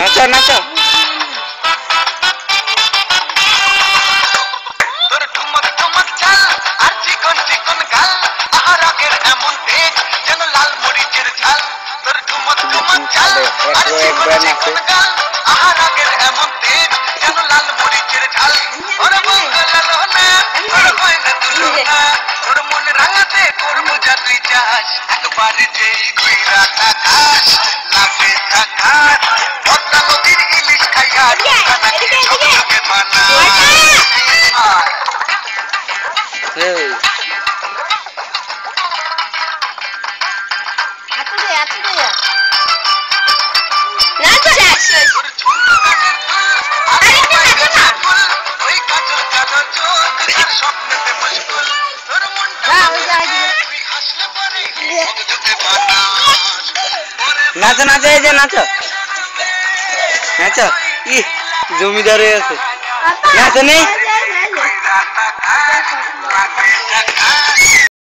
নাচো নাচো তোর ঠুমক ঠুমক চাল আর চিকন চিকন গাল আর আগের এমন দেখ যেন লাল মরিচের ঝাল তোর ঠুমক ঠুমক চাল আর চিকন চিকন গাল আর আগের এমন দেখ যেন লাল মরিচের ঝাল ওর মঙ্গলালো না ওর গয়না তুলনা তোর মন রাঙাতে করবো যা তুই চাস একবারে যেই ঘুইরা তাকাস লাগে থাকাস পদ্মা নদীর ইলিশ খাইয়া নাকি ঝকঝকে বানা নাচো নাচো এই যে নাচো নাচো ই জমিদার হয়ে আছে নাচো নেই